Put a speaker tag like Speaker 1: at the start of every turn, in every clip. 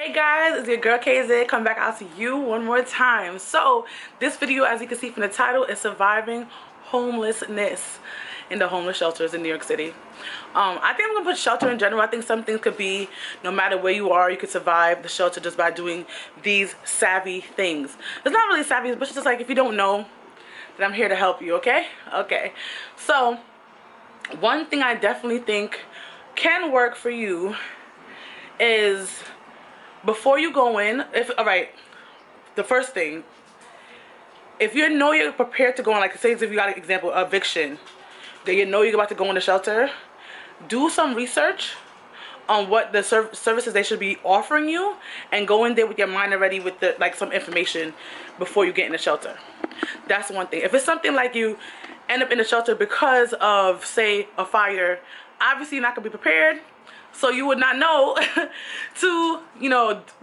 Speaker 1: Hey guys, it's your girl KZ coming back out to you one more time. So this video, as you can see from the title, is surviving homelessness in the homeless shelters in New York City. I think I'm gonna put shelter in general. I think some things could be, no matter where you are, you could survive the shelter just by doing these savvy things. It's not really savvy, but it's just like, if you don't know, then I'm here to help you. Okay, so one thing I definitely think can work for you is, before you go in, the first thing, if you know you're prepared to go in, like say if you got an example, eviction, that you know you're about to go in the shelter, do some research on what the services they should be offering you, and go in there with your mind already with some information before you get in the shelter. That's one thing. If it's something like you end up in the shelter because of, say, a fire, obviously you're not gonna be prepared. So you would not know to,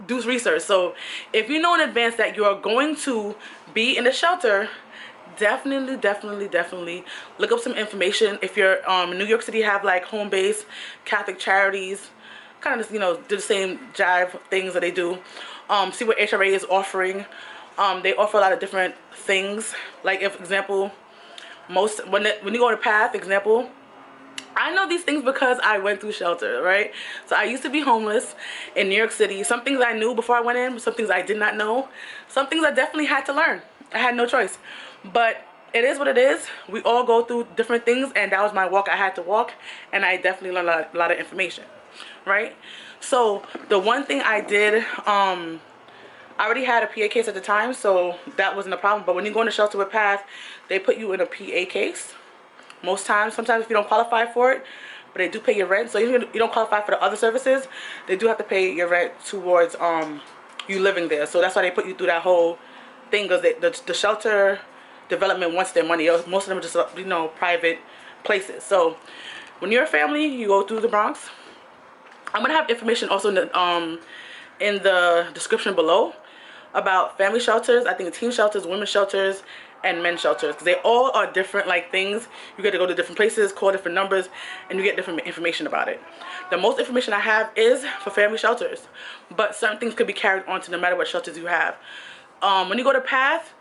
Speaker 1: do research. So if you know in advance that you are going to be in the shelter, definitely look up some information. If you're in New York City, have like home-based Catholic charities, kind of just, do the same jive things that they do. See what HRA is offering. They offer a lot of different things. Like, if example, when you go to PATH, example, I know these things because I went through shelter, right? So I used to be homeless in New York City. Some things I knew before I went in, some things I did not know. Some things I definitely had to learn. I had no choice. But it is what it is. We all go through different things, and that was my walk I had to walk, and I definitely learned a lot of information, right? So the one thing I did, I already had a PA case at the time, so that wasn't a problem. But when you go in the shelter with PATH, they put you in a PA case. Most times, sometimes if you don't qualify for it, but they do pay your rent. So even if you don't qualify for the other services, they do have to pay your rent towards you living there. So that's why they put you through that whole thing, because the shelter development wants their money. Most of them are just private places. So when you're a family, you go through the Bronx. I'm gonna have information also in the description below about family shelters. I think teen shelters, women's shelters, and men's shelters, because they all are different things. You get to go to different places, call different numbers, and you get different information about it. The most information I have is for family shelters, but certain things could be carried on to no matter what shelters you have. When you go to PATH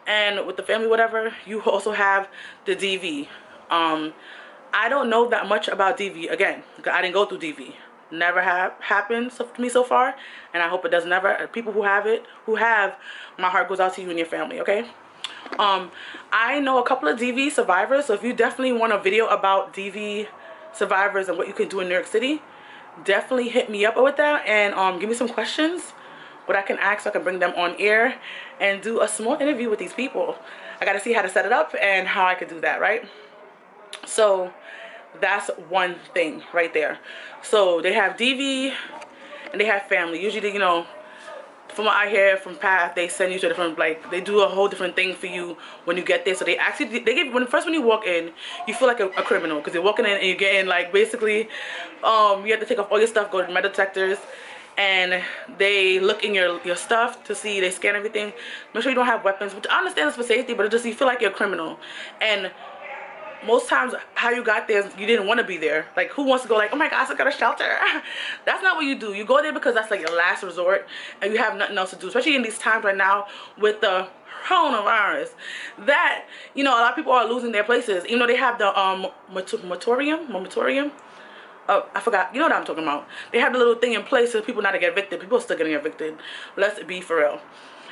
Speaker 1: and with the family whatever, you also have the DV. I don't know that much about DV, again, because I didn't go through DV. Never happened to me so far, and I hope it does never. People who have, my heart goes out to you and your family, okay? I know a couple of DV survivors, so if you definitely want a video about DV survivors and what you can do in New York City, definitely hit me up with that, and give me some questions what I can ask, so I can bring them on air and do a small interview with these people. I gotta see how to set it up and how I could do that, right? So that's one thing right there. So they have DV and they have family. Usually, from what I hear from PATH, they send you to different, they do a whole different thing for you when you get there. So they give, when you walk in, you feel like a criminal, because you're walking in and you're getting basically, you have to take off all your stuff, go to metal detectors, and they look in your stuff to see, they scan everything, make sure you don't have weapons, which I understand is for safety, but it just, you feel like you're a criminal. And most times how you got there, you didn't want to be there. Like, who wants to go oh my gosh, I got a shelter? That's not what you do. You go there because that's your last resort, and you have nothing else to do, especially in these times right now with the coronavirus, that a lot of people are losing their places, even though they have the moratorium. I forgot, you know what I'm talking about. They have the little thing in place so people not to get evicted. People are still getting evicted. Let's be for real.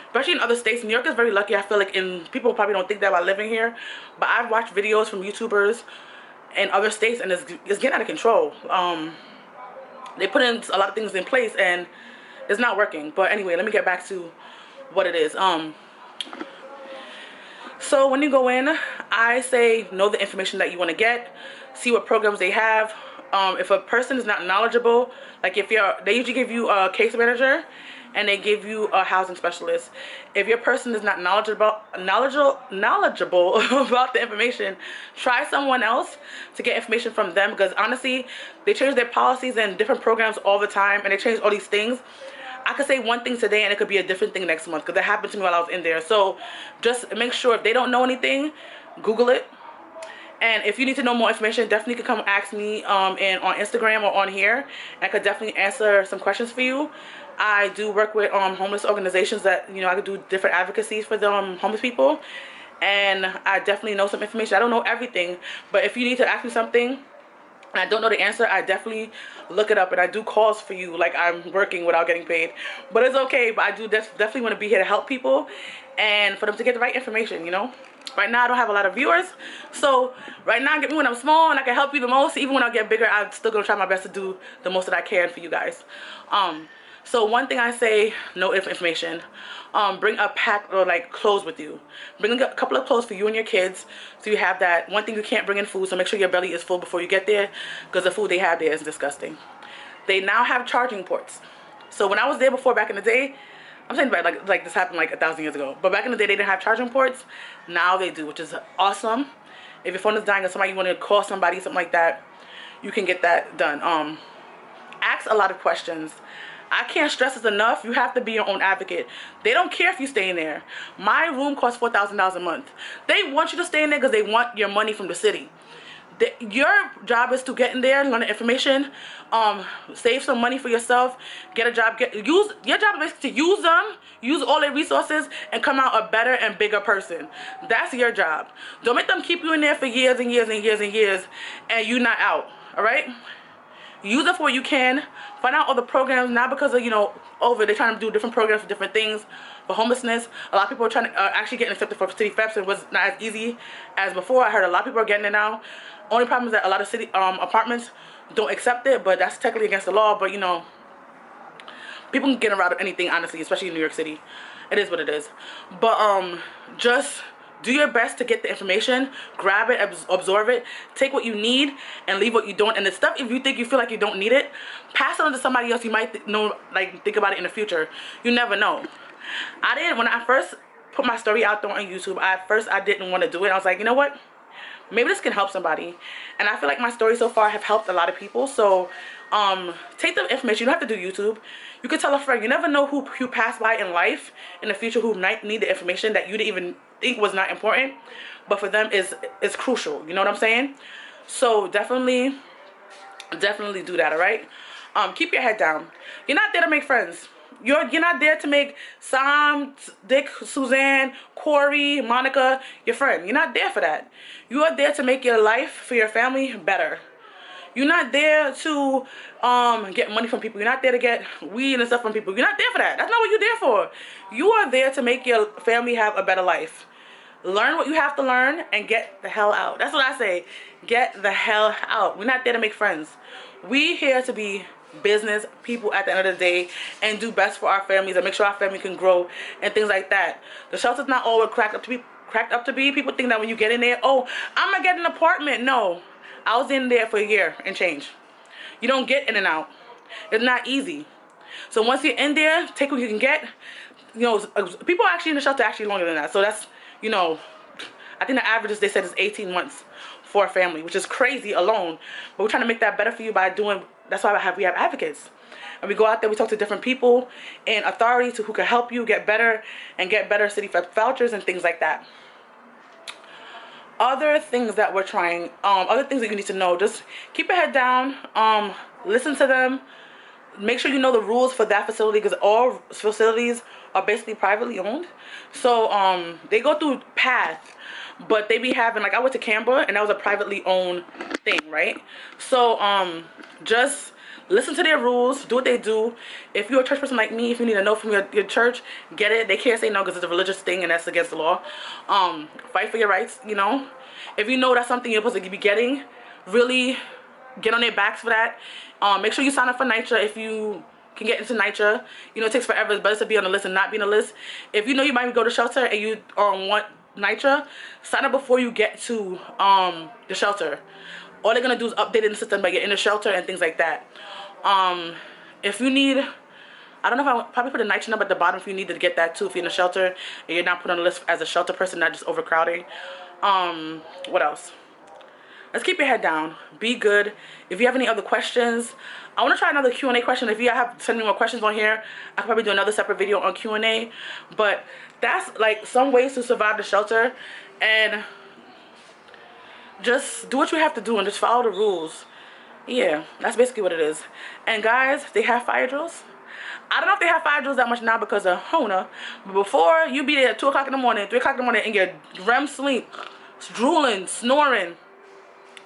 Speaker 1: Especially in other states. New York is very lucky. I feel like people probably don't think that about living here, but I've watched videos from YouTubers in other states, and it's getting out of control. They put in a lot of things in place, and it's not working. But anyway, let me get back to what it is. So when you go in, I say know the information that you want to get, see what programs they have. If a person is not knowledgeable, they usually give you a case manager, and they give you a housing specialist. If your person is not knowledgeable about the information, try someone else to get information from them, because honestly, they change their policies and different programs all the time, and they change all these things. I could say one thing today and it could be a different thing next month, because that happened to me while I was in there. So just make sure, if they don't know anything, Google it. And if you need to know more information, definitely can come ask me on Instagram or on here, and I could definitely answer some questions for you. I do work with homeless organizations that, you know, I could do different advocacies for the homeless people, and I definitely know some information. I don't know everything, but if you need to ask me something and I don't know the answer, I definitely look it up, and I do calls for you like I'm working without getting paid. But it's okay. But I do definitely want to be here to help people and for them to get the right information, you know. Right now I don't have a lot of viewers, so right now get me when I'm small and I can help you the most. Even when I get bigger, I'm still gonna try my best to do the most that I can for you guys. So one thing I say, no information. Bring a pack or like clothes with you. Bring a couple of clothes for you and your kids, so you have that. One thing, you can't bring in food, so make sure your belly is full before you get there, because the food they have there is disgusting. They now have charging ports. So when I was there before, back in the day, I'm saying like this happened like 1,000 years ago, but back in the day they didn't have charging ports. Now they do, which is awesome. If your phone is dying or somebody, you want to call somebody, something like that, you can get that done. Ask a lot of questions. I can't stress this enough. You have to be your own advocate. They don't care if you stay in there. My room costs $4,000 a month. They want you to stay in there because they want your money from the city. Your job is to get in there, learn the information, save some money for yourself, get a job, your job is basically to use them, use all their resources, and come out a better and bigger person. That's your job. Don't make them keep you in there for years and years and years and years, and you're not out, all right? Use it for what you can. Find out all the programs, not because of, you know, they're trying to do different programs for different things. For homelessness, a lot of people are trying to actually getting accepted for city FEPs. It was not as easy as before. I heard a lot of people are getting it now. Only problem is that a lot of city apartments don't accept it, but that's technically against the law. But you know, people can get around anything, honestly, especially in New York City. It is what it is. But just do your best to get the information, grab it, absorb it, take what you need, and leave what you don't. And the stuff, if you feel like you don't need it, pass it on to somebody else. You might think about it in the future. You never know. When I first put my story out there on YouTube, I didn't want to do it. I was like, you know what? Maybe this can help somebody. And I feel like my story so far have helped a lot of people. So take the information. You don't have to do YouTube. You can tell a friend. You never know who you pass by in life in the future who might need the information that you didn't even think was not important, but for them is crucial. You know what I'm saying? So definitely do that, all right? Keep your head down. You're not there to make friends. You're not there to make Sam, Dick, Suzanne, Corey, Monica your friend. You're not there for that. You are there to make your life for your family better. You're not there to get money from people. You're not there to get weed and stuff from people. You're not there for that. That's not what you're there for. You are there to make your family have a better life. Learn what you have to learn and get the hell out. That's what I say. Get the hell out. We're not there to make friends. We here to be business people at the end of the day and do best for our families and make sure our family can grow and things like that. The shelter's not all cracked up to be. People think that when you get in there, oh, I'm gonna get an apartment. No, I was in there for a year and change. You don't get in and out. It's not easy. So once you're in there, take what you can get. You know, people actually in the shelter actually longer than that. So that's, you know, I think the average they said is 18 months for a family, which is crazy alone. But we're trying to make that better for you by doing. That's why we have advocates, and we go out there. We talk to different people and authorities who can help you get better and get better city vouchers and things like that. Other things that we're trying, other things that you need to know. Just keep your head down. Listen to them. Make sure you know the rules for that facility, because all facilities are basically privately owned. So they go through paths, but they be having, like I went to Canberra and that was a privately owned thing, right? So just listen to their rules, do what they do. If you're a church person like me, if you need a note from your church, get it. They can't say no because it's a religious thing and that's against the law. Fight for your rights, you know. If you know that's something you're supposed to be getting, really get on their backs for that. Make sure you sign up for NYCHA if you can get into NYCHA. You know, it takes forever. It's better to be on the list and not be on the list. If you know you might go to shelter and you want NYCHA, sign up before you get to the shelter. All they're gonna do is update in the system by getting in the shelter and things like that. If you need, I don't know if I'll probably put a NYCHA number at the bottom if you need to get that too, if you're in a shelter and you're not put on the list as a shelter person, not just overcrowding. What else? Let's keep your head down. Be good. If you have any other questions, I want to try another Q&A question. If you have send me more questions on here, I could probably do another separate video on Q&A. But that's like some ways to survive the shelter, and just do what you have to do and just follow the rules. Yeah, that's basically what it is. And guys, they have fire drills. I don't know if they have fire drills that much now because of Hona, but before, you be there at 2 o'clock in the morning, 3 o'clock in the morning, in your REM sleep, drooling, snoring,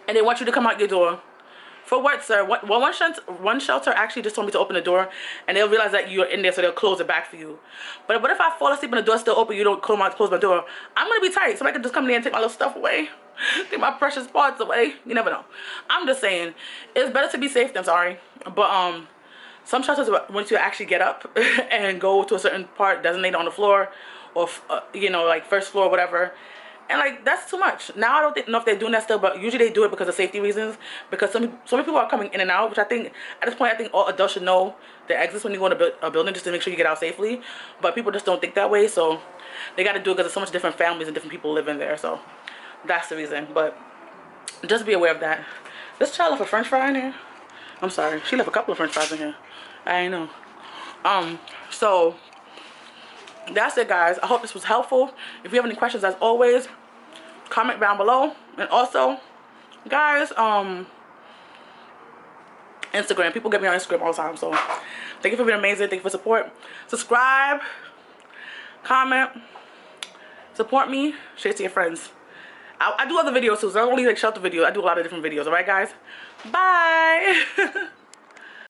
Speaker 1: and they want you to come out your door. For what, sir? One shelter actually just told me to open the door, and they'll realize that you're in there, so they'll close it back for you. But what if I fall asleep and the door's still open, you don't close my door? I'm gonna be tight. Somebody could just come in there and take my little stuff away, take my precious parts away. You never know. I'm just saying, it's better to be safe than sorry. But some shelters want you to actually get up and go to a certain part designated on the floor, or you know, like first floor, whatever. And like, that's too much. Now I don't know if they're doing that still, but usually they do it because of safety reasons. Because so many people are coming in and out, which I think at this point, I think all adults should know the exits when you go into a building, just to make sure you get out safely. But people just don't think that way, so they got to do it because there's so much different families and different people living there. So that's the reason. But just be aware of that. This child left a French fry in here. I'm sorry, she left a couple of French fries in here. I know. So that's it, guys. I hope this was helpful. If you have any questions, as always, comment down below. And also, guys, Instagram, people get me on Instagram all the time, so thank you for being amazing. Thank you for support. Subscribe, comment, support me, share it to your friends. I do other videos too, so I don't only like shelter videos. I do a lot of different videos. All right, guys, bye.